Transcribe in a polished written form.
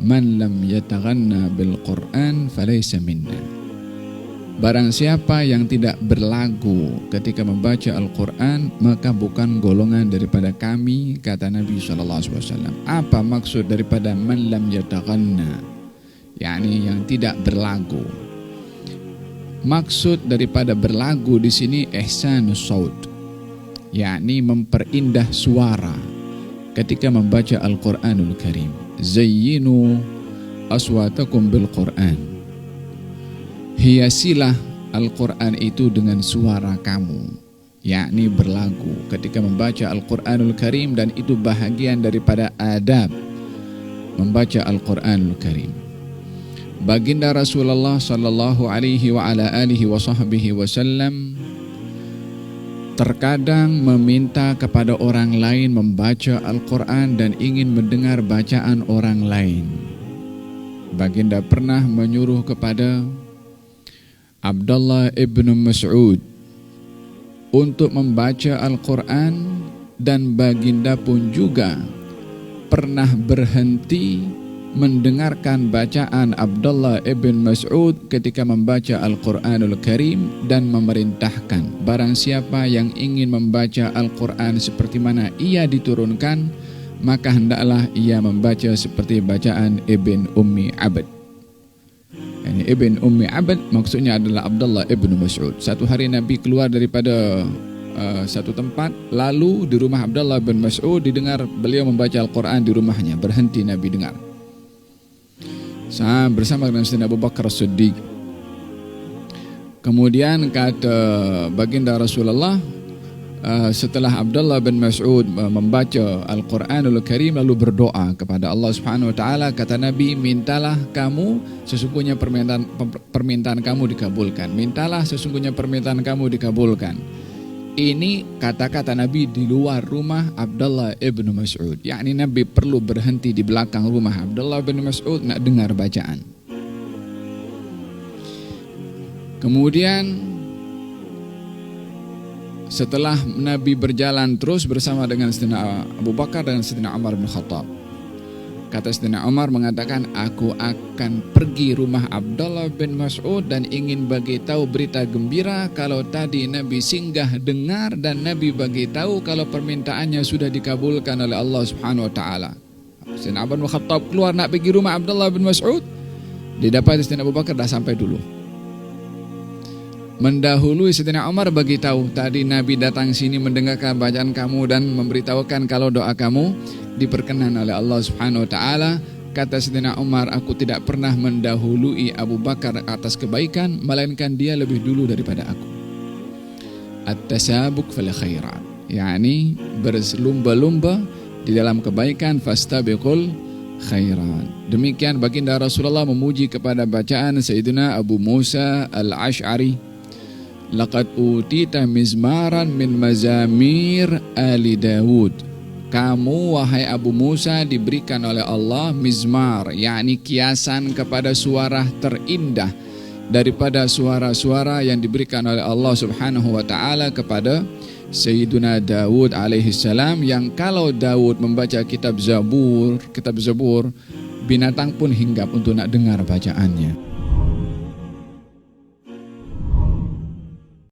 man lam yataghanna bil Qur'an falaysa minna. Barang siapa yang tidak berlagu ketika membaca Al-Quran, maka bukan golongan daripada kami, kata Nabi SAW. Apa maksud daripada man lam yataghanna? yakni yang tidak berlagu. Maksud daripada berlagu di sini ihsanus saut, yakni memperindah suara ketika membaca Al-Quranul Karim. Zayyinu aswatakum bil Quran. Hiasilah Al-Quran itu dengan suara kamu, yakni berlagu ketika membaca Al-Quranul Karim, dan itu bahagian daripada adab membaca Al-Quranul Karim. Baginda Rasulullah sallallahu alaihi wa ala alihi wa sahbihi wasallam terkadang meminta kepada orang lain membaca Al-Quran dan ingin mendengar bacaan orang lain. Baginda pernah menyuruh kepada Abdullah ibn Mas'ud untuk membaca Al-Quran, dan baginda pun juga pernah berhenti mendengarkan bacaan Abdullah ibn Mas'ud ketika membaca Al-Quranul Karim, dan memerintahkan barang siapa yang ingin membaca Al-Quran seperti mana ia diturunkan, maka hendaklah ia membaca seperti bacaan Ibn Ummi Abd. Yani Ibn Ummi Abd maksudnya adalah Abdullah ibn Mas'ud. Satu hari Nabi keluar daripada satu tempat, lalu di rumah Abdullah bin Mas'ud didengar beliau membaca Al-Quran di rumahnya. Berhenti Nabi dengar. Bersama dengan Sayyidina Abu Bakar As-Siddiq. Kemudian kata baginda Rasulullah, setelah Abdullah bin Mas'ud membaca Al-Quranul Karim lalu berdoa kepada Allah Subhanahu wa taala, kata Nabi, mintalah kamu, sesungguhnya permintaan kamu dikabulkan. Mintalah, sesungguhnya permintaan kamu dikabulkan. Ini kata-kata Nabi di luar rumah Abdullah ibn Mas'ud, yakni Nabi perlu berhenti di belakang rumah Abdullah bin Mas'ud nak dengar bacaan. Kemudian setelah Nabi berjalan terus bersama dengan Sayyidina Abu Bakar dan Sayyidina Umar bin Khattab, kata Sayyidina Umar mengatakan, aku akan pergi rumah Abdullah bin Mas'ud dan ingin bagi tahu berita gembira kalau tadi Nabi singgah dengar dan Nabi bagi tahu kalau permintaannya sudah dikabulkan oleh Allah Subhanahu wa taala. Sayyidina Umar bin Khattab keluar nak pergi rumah Abdullah bin Mas'ud, didapati Sayyidina Abu Bakar dah sampai dulu. Mendahului Sayyidina Umar bagi tahu, tadi Nabi datang sini mendengarkan bacaan kamu dan memberitahukan kalau doa kamu diperkenan oleh Allah Subhanahu wa taala. Kata Sayyidina Umar, aku tidak pernah mendahului Abu Bakar atas kebaikan, melainkan dia lebih dulu daripada aku. At-tasabuk fil khairat, yakni berlumba-lumba di dalam kebaikan, fastabiqul khairat. Demikian baginda Rasulullah memuji kepada bacaan Sayyidina Abu Musa Al-Ash'ari, laqad utita mizmaran min mazamir ali Dawud. Kamu wahai Abu Musa diberikan oleh Allah mizmar, yakni kiasan kepada suara terindah daripada suara-suara yang diberikan oleh Allah Subhanahu wa taala kepada Sayyiduna Dawud alaihi salam, yang kalau Dawud membaca kitab Zabur, binatang pun hinggap untuk nak dengar bacaannya.